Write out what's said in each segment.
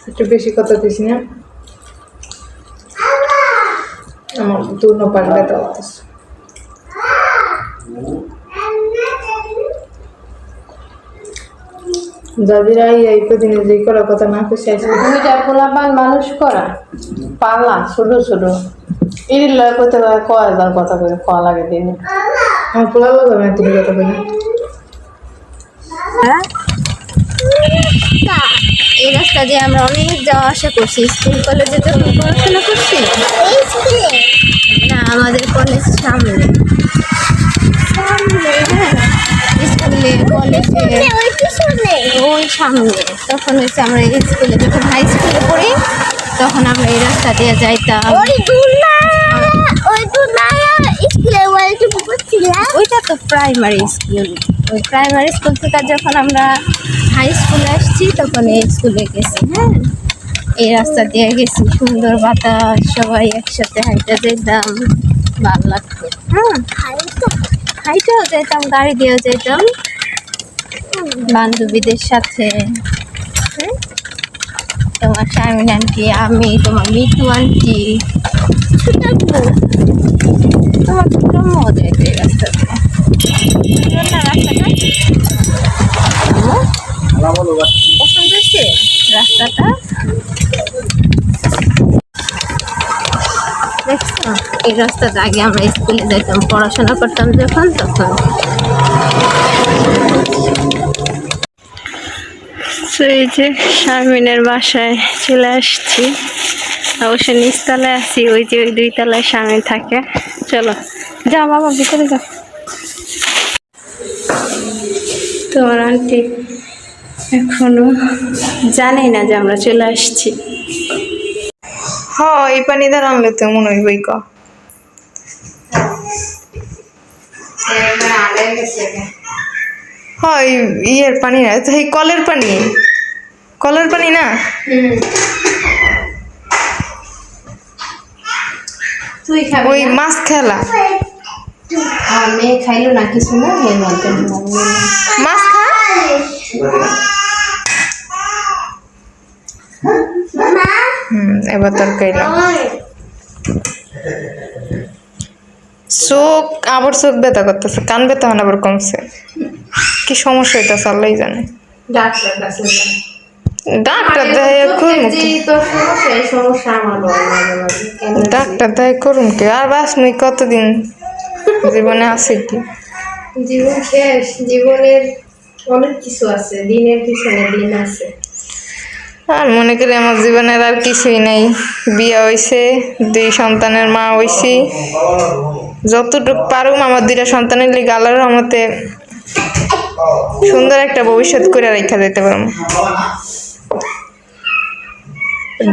একটু বেশি কথা দিস না, আমার দু নপার ব্যথা হতেছে। দাদিরা এই কদিনে যে করার কথা না খুশি আছে দুইটা পোলাপান মানুষ করা পালা ছোট ছোট এর লয় করতে কয়বার কথা করে কয়া লাগে দিনে। আমার পোলা লাগবে না, তুমি কথা বলে এই রাস্তা দিয়ে আমরা অনেক যাওয়া আসা করছি, স্কুল কলেজে যখন পড়াশোনা করছি। না, আমাদের কলেজ সামনে, স্কুলে কলেজে ওই সামনে। তখন হচ্ছে আমরা স্কুলে যখন হাই স্কুলে পড়ি তখন আমরা এই রাস্তা দিয়ে যাইতাম। ওইটা তো প্রাইমারি স্কুল। ওই প্রাইমারি স্কুল থেকে যখন আমরা হাই স্কুলে আসছি তখন এই স্কুলে গেছি। হ্যাঁ, এই রাস্তা দিয়ে গেছি, সুন্দর বাতাস, সবাই একসাথে হাইটা যেতাম, ভালো লাগতো। হ্যাঁ, হাইটাও যেতাম, গাড়ি দিয়েও যেতাম বান্ধবীদের সাথে। হ্যাঁ, তোমার শারমিন আন্টি, আমি, তোমার মিঠু আন্টি, তোমার ছোটম্মাও যাইতো এই রাস্তাতে। না, রাস্তাটা পছন্দ হয়েছে রাস্তাটা, দেখছো? এই রাস্তাটা আগে আমরা স্কুলে যাইতাম, পড়াশোনা করতাম যখন, তখন। এই যে শারমিনের বাসায় চলে আসছি, অবশ্য নিচতলায় আছি, ওই যে ওই 2 তলায় শারমিন থাকে। চলো যাও বাবা, ভিতরে যাও। তোমার আন্টি এখনো জানে না যে আমরা চলে আসছি। হ্যাঁ, এই পানি দ্বারা আনলে তো মনে হয় বই কা হয় ইয়ের পানি না, এই কলের পানি, কলের পানি না। তুই খাবি ওই না? মাছ খেলা মেয়ে খাইলো না কিছু না, এর মধ্যে মাছ খা। এবার তরকারি চোখ আবার চোখ ব্যথা করতেছে, কান ব্যথা হয় আবার কমছে, কি সমস্যা হইতেছে আল্লাহ জানে। ডাক্তার কাছে যা। ডাক্তার দেখাইয়া করুন যে তোর সমস্যা, এই সমস্যা আমার বড় মাঝে মাঝে কেন ডাক্তার দেখাই করুন কি আর বাস মুই কতদিন জীবনে আছে কি। জীবন শেষ, জীবনের অনেক কিছু আছে, দিনের পিছনে দিন আছে। আর মনে করি আমার জীবনের আর কিছুই নাই, বিয়ে হয়েছে, 2 সন্তানের মা হয়েছি, যতটুকু পারুম আমার 2টা সন্তানের লিগে আল্লাহর রহমতে সুন্দর একটা ভবিষ্যৎ করে রেখা যেতে পারবো।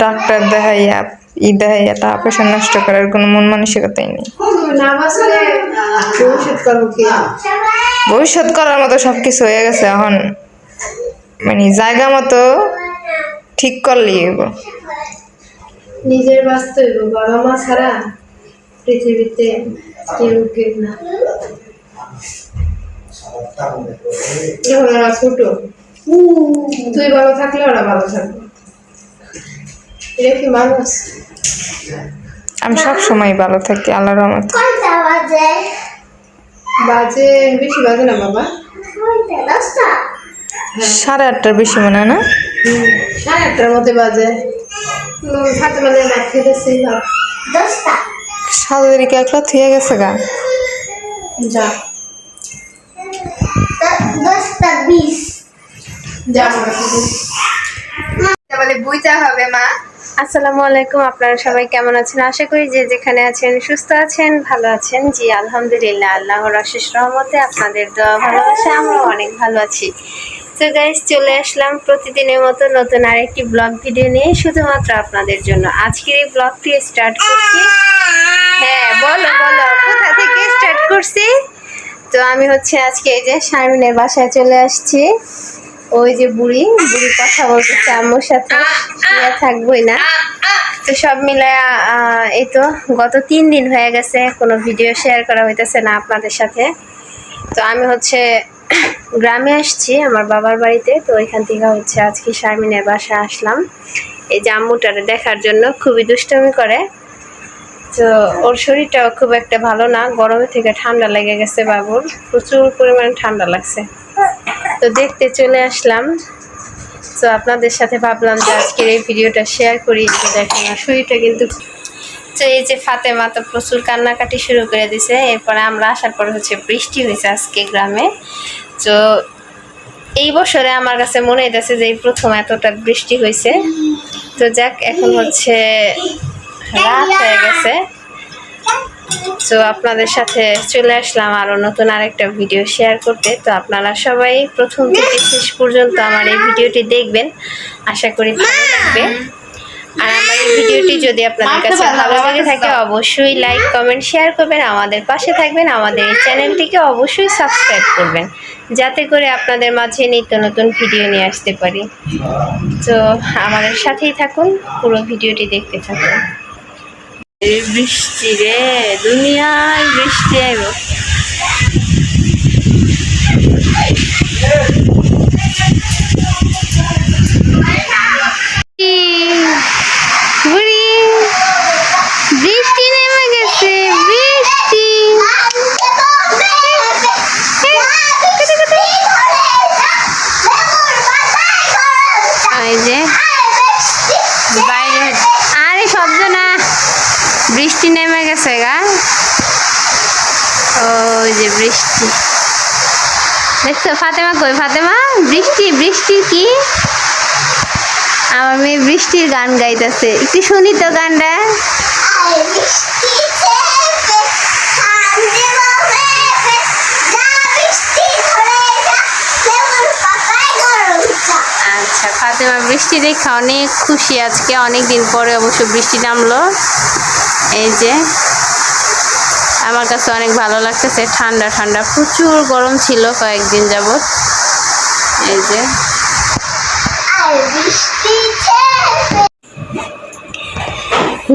ডাক্তার দেখাইয়া দেখাইয়া টাকা পয়সা নষ্ট করার কোনো মন মানসিকতাই নেই। না বাঁচলে ভবিষ্যৎ করবো কি? ভবিষ্যৎ করার মতো সবকিছু হয়ে গেছে, এখন মানে জায়গা মতো ঠিক করলেই হইব। নিজের বাঁচতে হইব, বাবা মা ছাড়া পৃথিবীতে কেউ কেউ না। যখন ওরা ছোট, তুই ভালো থাকলে ওরা ভালো থাকবে, এটা কি মানুষ? আমি সব সময় ভালো থাকি আল্লাহর রহমতে। বাজে বেশি বাজে না বাবা, 8:30টার বেশি মনে হয় না। 8:30টার মধ্যে বাজে। হাতে মানে ভাত খেতেছি, সাদাদিকে একলা থুয়ে গেছে গা। যা যা বলে বুঝতে হবে মা। আসসালামু আলাইকুম, আপনারা সবাই কেমন আছেন? আশা করি যে যেখানে আছেন সুস্থ আছেন, ভালো আছেন। জি আলহামদুলিল্লাহ, আল্লাহর অশেষ রহমতে আপনাদের দোয়া ভালোবাসা আমরা অনেক ভালো আছি। তো গাইস, চলে আসলাম প্রতিদিনের মতো নতুন আরেকটি ব্লগ ভিডিও নিয়ে, শুধুমাত্র আপনাদের জন্য। আজকের এই ব্লগটি স্টার্ট করছি। হ্যাঁ বলো বলো, কোথা থেকে স্টার্ট করছি? তো আমি হচ্ছে আজকে এই যে শারমিনের বাসায় চলে আসছি। ওই যে বুড়ি কথা বলতেছে আম্মুর সাথে, শুয়ে থাকবোই না। তো সব মিলায়া এই তো গত 3 দিন হয়ে গেছে কোনো ভিডিও শেয়ার করা হইতেছে না আপনাদের সাথে। তো আমি হচ্ছে গ্রামে আসছি আমার বাবার বাড়িতে, তো ওইখান থেকে হচ্ছে আজকে শারমিনের বাসায় আসলাম। এই যে আম্মুটারে দেখার জন্য খুবই দুষ্টামি করে। তো ওর শরীরটাও খুব একটা ভালো না, গরমে থেকে ঠান্ডা লেগে গেছে বাবুর, প্রচুর পরিমাণে ঠান্ডা লাগছে। তো দেখতে চলে আসলাম। তো আপনাদের সাথে ভাবলাম যে আজকের এই ভিডিওটা শেয়ার করি। দেখেন আর শরীরটা কিন্তু। তো এই যে ফাতেমা তো প্রচুর কান্নাকাটি শুরু করে দিছে। এরপরে আমরা আসার পরে হচ্ছে বৃষ্টি হয়েছে আজকে গ্রামে। তো এই বছরে আমার কাছে মনে হইতেছে যে এই প্রথম এতটা বৃষ্টি হয়েছে। তো যাক, এখন হচ্ছে রাত হয়ে গেছে। তো আপনাদের সাথে চলে আসলাম আরও নতুন আরেকটা ভিডিও শেয়ার করতে। তো আপনারা সবাই প্রথম থেকে শেষ পর্যন্ত আমার এই ভিডিওটি দেখবেন, আশা করি ভালো লাগবে। আর আমার এই ভিডিওটি যদি আপনাদের কাছে ভালো লেগে থাকে অবশ্যই লাইক কমেন্ট শেয়ার করবেন, আমাদের পাশে থাকবেন, আমাদের এই চ্যানেলটিকে অবশ্যই সাবস্ক্রাইব করবেন, যাতে করে আপনাদের মাঝে নিত্য নতুন ভিডিও নিয়ে আসতে পারি। তো আমাদের সাথেই থাকুন, পুরো ভিডিওটি দেখতে থাকুন। এই বৃষ্টি রে, দুনিয়ায় বৃষ্টি আইব। বৃষ্টি নেমে গেছে, বৃষ্টি। এই যে বাইরে, আরে শব্দ না, বৃষ্টি নেমে গেছে গা। ওই যে বৃষ্টি দেখছো? ফাতেমা কই? ফাতেমা, বৃষ্টি, বৃষ্টির কি? আমার মেয়ে বৃষ্টির গান গাইতেছে, একটু শুনি তো গানটা। আচ্ছা, ফাতেমা বৃষ্টি দেখে অনেক খুশি আজকে, অনেক দিন পরে অবশ্য বৃষ্টি নামলো। এই যে আমার কাছে অনেক ভালো লাগতেছে, ঠান্ডা ঠান্ডা, প্রচুর গরম ছিল কয়েকদিন যাবত। এই যে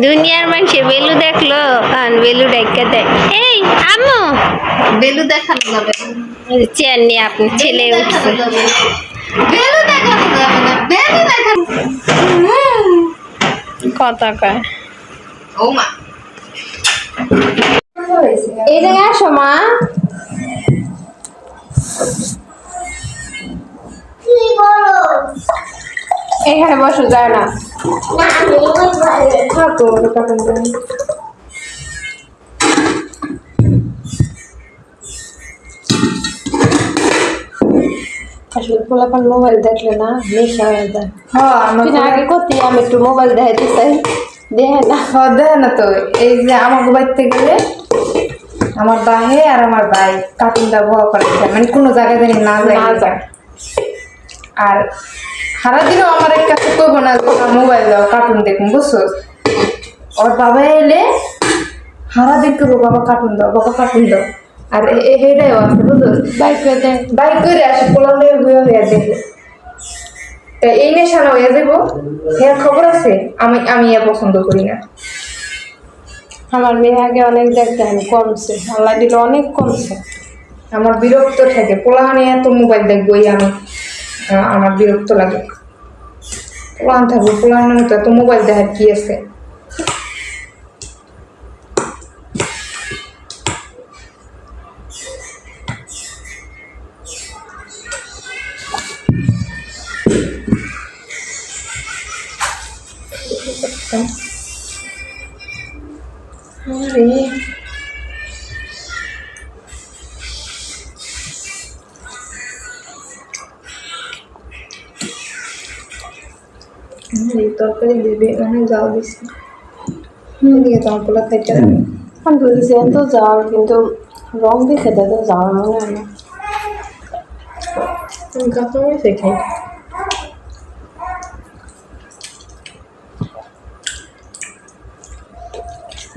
দুনিয়ার মানুষে বেলু দেখলো, বেলু ডাইকা দেয়। এই আম্মু, বেলু দেখানো যাবে না। চেয়ার নিয়ে আপনার ছেলে উঠছে। বেলু দেখানো যাবে না, বেলু দেখানো। কথা কয়। ও মা, এই জায়গায় আসো মা। এখানে বসো, যায় না। আসলে পোলাপান মোবাইল দেখলে না নেশা হয়ে যায়। হ্যাঁ আমার আগে করতে আমি একটু মোবাইল দেখাইতে চাই, দেখে না। হ্যাঁ দেখে না তো। এই যে আমাকে বাড়িতে গেলে আমার বাহে আর আমার ভাই কার্টুন ব্যবহার করে, মানে কোনো জায়গায় জানি না যায়। আর সারাদিনও আমার এক কাছে করবো না, মোবাইল দাও কার্টুন দেখুন, বুঝছো? ওর বাবা এলে সারাদিন করবো, বাবা কার্টুন দাও, বাবা কার্টুন দাও। আর এটাও আছে, বুঝছো? বাইক করে আসে, পোলালে হয়ে দেখে। তা এই নেশানো হয়ে যাবো, হ্যাঁ খবর আছে। আমি পছন্দ করি না। আমার মেয়ে আগে অনেক দেখতেন, কমছে, আল্লাহ দিল অনেক কমছে। আমার বিরক্ত থাকে, পোলাহানি এত মোবাইল দেখবো, আমার বিরক্ত লাগে। পোলাহান থাকবো, পোলাহানের মতো এত মোবাইল দেখার কি আছে? এই তরকারি দিবে, মানে যাও দিছি। তোমার পোলা খাইতে আমি বলছি এত যাও, কিন্তু রং দেখে দেখো যাওয়ার মনে হয় না। তুমি কাঁচামরিচে খাই।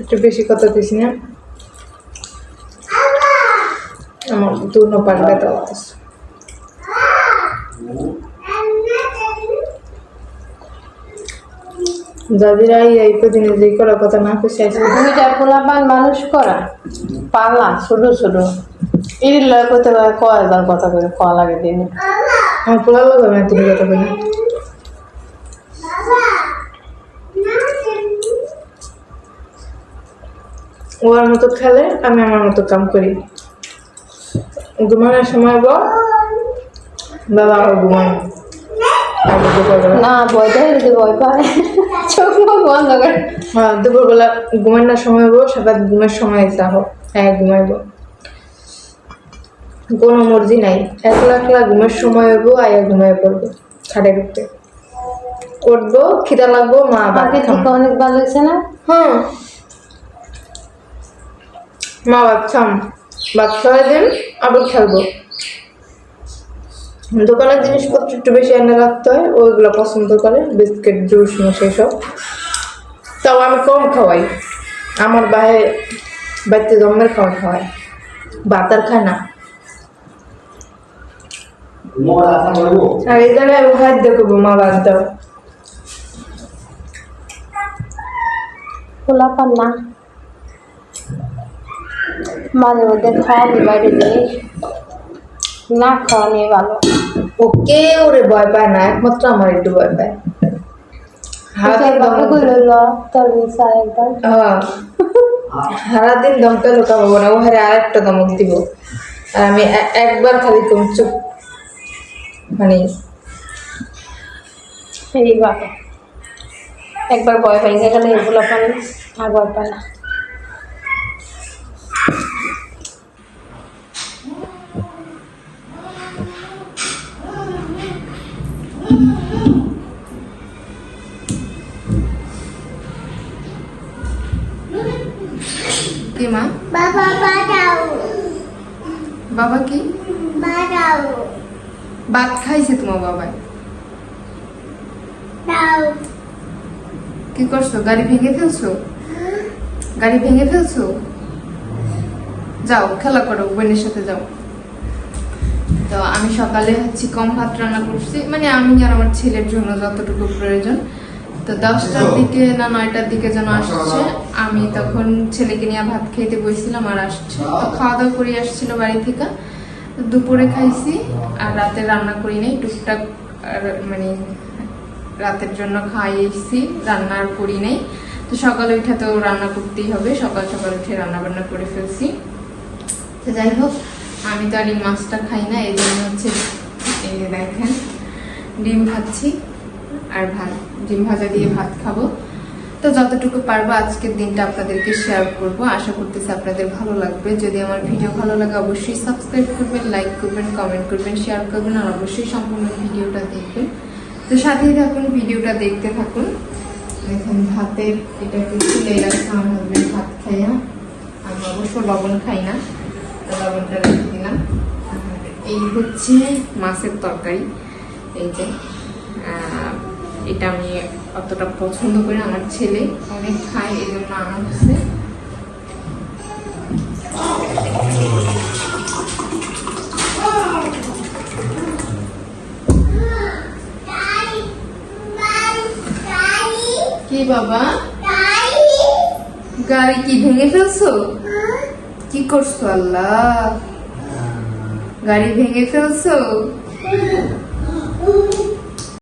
একটু বেশি কথা দিছি না, আমার দুনো পাশ ব্যথা করতেছে। যাদের এই কদিনে যে করার কথা না খুশি আছে, দুইটা পোলাপান মানুষ করা পালা ছোট ছোট এর লয় করতে পারে, কয়বার কথা করে কয়া লাগে দিনে। আমার পোলা লাগবে না, তুমি কথা বলি। ওর মতো খেলে, আমি আমার মতো কাম করি। ঘুমানোর সময় বাবা ঘুমানো। না ভয় দেয় যদি ভয় পায় চোখ মুখ বন্ধ করে। হ্যাঁ, দুপুরবেলা ঘুমানোর সময় সারা ঘুমের সময় যাবো, হ্যাঁ ঘুমাইবো, কোনো মর্জি নাই। একলা একলা ঘুমের সময় হইবো, আয়া ঘুমাই পড়বো, খাটে উঠতে উঠবো, খিদা লাগবো, মা ভাত আগে খাম। থেকে অনেক ভালো হয়েছে না? হ্যাঁ, মা ভাত খাম, ভাত খাওয়াই দিন, আবার খেলবো। দোকানের জিনিসপত্র একটু বেশি এনে রাখতে হয়, ওইগুলো পছন্দ করে, বিস্কিট জুস সেই সব। তাও আমি কম খাওয়াই। আমার বাড়িতে জন্মের খাওয়া খাওয়াই, ভাত আর খায় না। আর এই জায়গায় ভাত দেখবো, মা ভাত দাও। খোলা পান না, মাঝে মধ্যে খাওয়ানি বাইরে জিনিস না খাওয়ানি ভালো। ওকে ওরে ভয় পায় না, একমাত্র আমার একটু ভয় পায়। সারাদিন দমকা লোকাবো না, ও হারে আর একটা দমক দিব। আর আমি একবার খালি কম চুপ, মানে এইভাবে একবার ভয় পাই গেলে এগুলো পান আর ভয় পায় না। কি মা? বাবা বাড়াও বাবা কি বাড়াও ভাত খাইছে তোমার বাবাই? দাও কি করছো? গাড়ি ভেঙে ফেলছো? গাড়ি ভেঙে ফেলছো? যাও খেলা করো, বোনের সাথে যাও। তো আমি সকালে কম ভাত রান্না করছি, মানে আমি আর আমার ছেলের জন্য যতটুকু প্রয়োজন। তো 10টার দিকে না 9টার দিকে যেন আসছে, আমি তখন ছেলেকে নিয়ে ভাত খেতে বসছিলাম আর আসছে। তো খাওয়া দাওয়া করে আসছিল বাড়ি থেকে, দুপুরে খাইছি আর রাতে রান্না করি নাই, টুকটাক মানে রাতের জন্য খাই এসছি, রান্না আর করি নাই। তো সকালে উঠে তো রান্না করতেই হবে, সকাল সকাল উঠে রান্না বান্না করে ফেলছি। তো যাই হোক, আমি তো আর এই মাছটা খাই না, এই জন্য এই যে দেখেন ডিম খাচ্ছি আর ভাত, ডিম ভাজা দিয়ে ভাত খাবো। তো যতটুকু পারবো আজকের দিনটা আপনাদেরকে শেয়ার করব, আশা করতেছি আপনাদের ভালো লাগবে। যদি আমার ভিডিও ভালো লাগে অবশ্যই সাবস্ক্রাইব করবেন, লাইক করবেন, কমেন্ট করবেন, শেয়ার করবেন আর অবশ্যই সম্পূর্ণ ভিডিওটা দেখবেন। তো সাথেই থাকুন, ভিডিওটা দেখতে থাকুন। দেখেন ভাতের এটাকে খুলে রাখছে আমার হাজবেন্ড ভাত খাইয়া, আমি অবশ্য লবণ খাই না, তো লবণটা রেখে দিলাম। এই হচ্ছে মাছের তরকারি, এই যে এটা আমি অতটা পছন্দ করি, আমার ছেলে অনেক খায়, এই জন্য আনা হচ্ছে। কি বাবা? গাড়ি কি ভেঙে ফেলছো? কি করছো? আল্লাহ, গাড়ি ভেঙে ফেলছো?